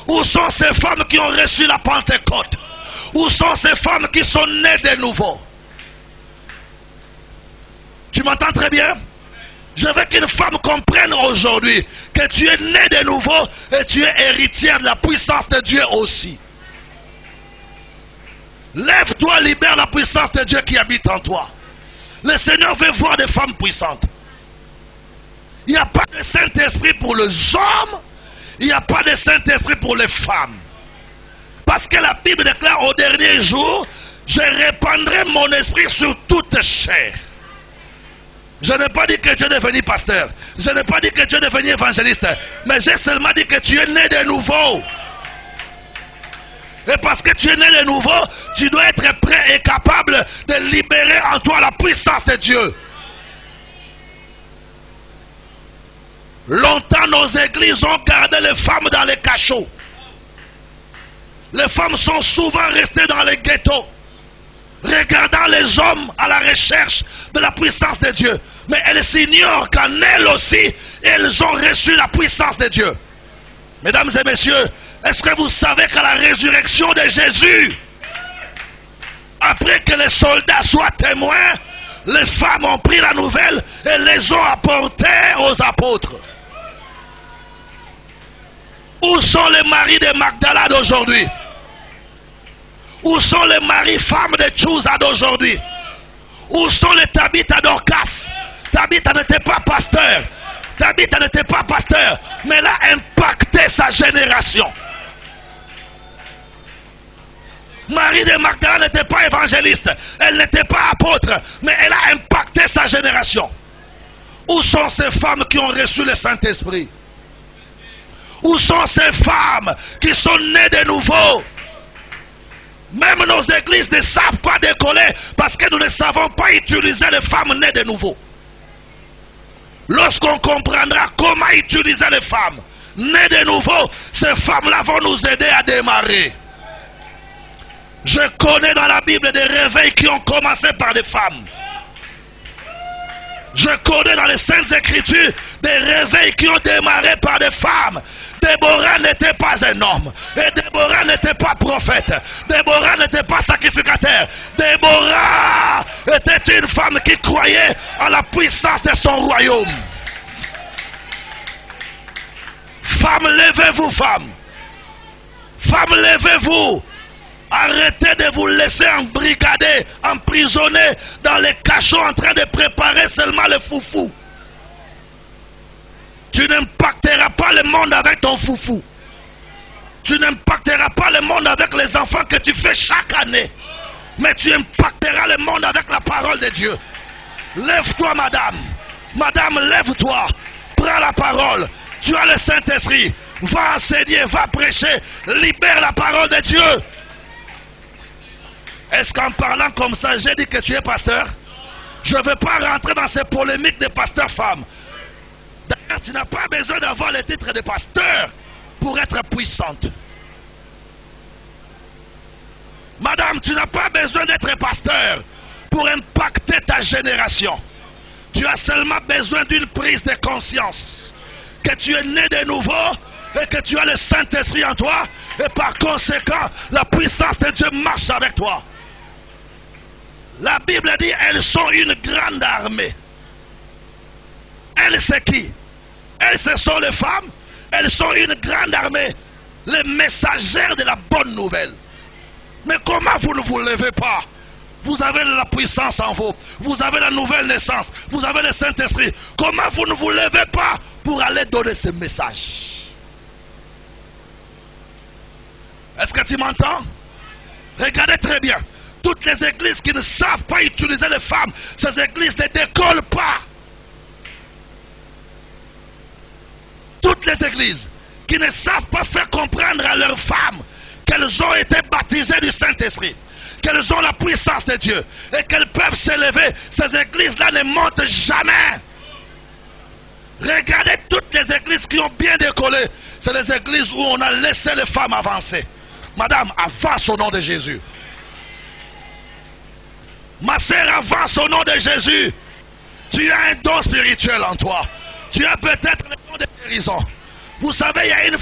S1: Où sont ces femmes qui ont reçu la Pentecôte? Où sont ces femmes qui sont nées de nouveau? Tu m'entends très bien? Je veux qu'une femme comprenne aujourd'hui que tu es né de nouveau et tu es héritière de la puissance de Dieu aussi. Lève-toi, libère la puissance de Dieu qui habite en toi. Le Seigneur veut voir des femmes puissantes. Il n'y a pas de Saint-Esprit pour les hommes, il n'y a pas de Saint-Esprit pour les femmes. Parce que la Bible déclare au dernier jour, je répandrai mon esprit sur toute chair. Je n'ai pas dit que tu es devenu pasteur. Je n'ai pas dit que tu es devenu évangéliste. Mais j'ai seulement dit que tu es né de nouveau. Et parce que tu es né de nouveau, tu dois être prêt et capable de libérer en toi la puissance de Dieu. Longtemps, nos églises ont gardé les femmes dans les cachots. Les femmes sont souvent restées dans les ghettos, regardant les hommes à la recherche de la puissance de Dieu. Mais elles s'ignorent qu'en elles aussi, elles ont reçu la puissance de Dieu. Mesdames et messieurs, est-ce que vous savez qu'à la résurrection de Jésus, après que les soldats soient témoins, les femmes ont pris la nouvelle et les ont apportées aux apôtres? Où sont les maris de Magdala d'aujourd'hui? Où sont les maris femmes de Tchouza d'aujourd'hui? Où sont les Tabitha Dorcas? Tabitha n'était pas pasteur. Tabitha n'était pas pasteur, mais elle a impacté sa génération. Marie de Magdala n'était pas évangéliste, elle n'était pas apôtre, mais elle a impacté sa génération. Où sont ces femmes qui ont reçu le Saint-Esprit? Où sont ces femmes qui sont nées de nouveau? Même nos églises ne savent pas décoller parce que nous ne savons pas utiliser les femmes nées de nouveau. Lorsqu'on comprendra comment utiliser les femmes nées de nouveau, ces femmes-là vont nous aider à démarrer. Je connais dans la Bible des réveils qui ont commencé par des femmes. Je connais dans les Saintes Écritures des réveils qui ont démarré par des femmes. Déborah n'était pas un homme. Et Déborah n'était pas prophète. Déborah n'était pas sacrificateur. Déborah était une femme qui croyait en la puissance de son royaume. Femmes, levez-vous, femmes. Femmes, levez-vous. Arrêtez de vous laisser embrigader, emprisonner dans les cachots en train de préparer seulement le foufou. Tu n'impacteras pas le monde avec ton foufou. Tu n'impacteras pas le monde avec les enfants que tu fais chaque année. Mais tu impacteras le monde avec la parole de Dieu. Lève-toi, madame. Madame, lève-toi. Prends la parole. Tu as le Saint-Esprit. Va enseigner, va prêcher, libère la parole de Dieu. Est-ce qu'en parlant comme ça, j'ai dit que tu es pasteur? Je ne veux pas rentrer dans ces polémiques des pasteurs femmes. D'ailleurs, tu n'as pas besoin d'avoir le titre de pasteur pour être puissante. Madame, tu n'as pas besoin d'être pasteur pour impacter ta génération. Tu as seulement besoin d'une prise de conscience. Que tu es né de nouveau et que tu as le Saint-Esprit en toi. Et par conséquent, la puissance de Dieu marche avec toi. La Bible dit, elles sont une grande armée. Elles, c'est qui? Elles, ce sont les femmes. Elles sont une grande armée. Les messagères de la bonne nouvelle. Mais comment vous ne vous levez pas? Vous avez la puissance en vous. Vous avez la nouvelle naissance. Vous avez le Saint-Esprit. Comment vous ne vous levez pas pour aller donner ce message? Est-ce que tu m'entends? Regardez très bien. Toutes les églises qui ne savent pas utiliser les femmes, ces églises ne décollent pas. Toutes les églises qui ne savent pas faire comprendre à leurs femmes qu'elles ont été baptisées du Saint-Esprit, qu'elles ont la puissance de Dieu et qu'elles peuvent s'élever, ces églises-là ne montent jamais. Regardez toutes les églises qui ont bien décollé. C'est les églises où on a laissé les femmes avancer. Madame, avance au nom de Jésus. Ma sœur, avance au nom de Jésus. Tu as un don spirituel en toi. Tu as peut-être le don de guérison. Vous savez, il y a une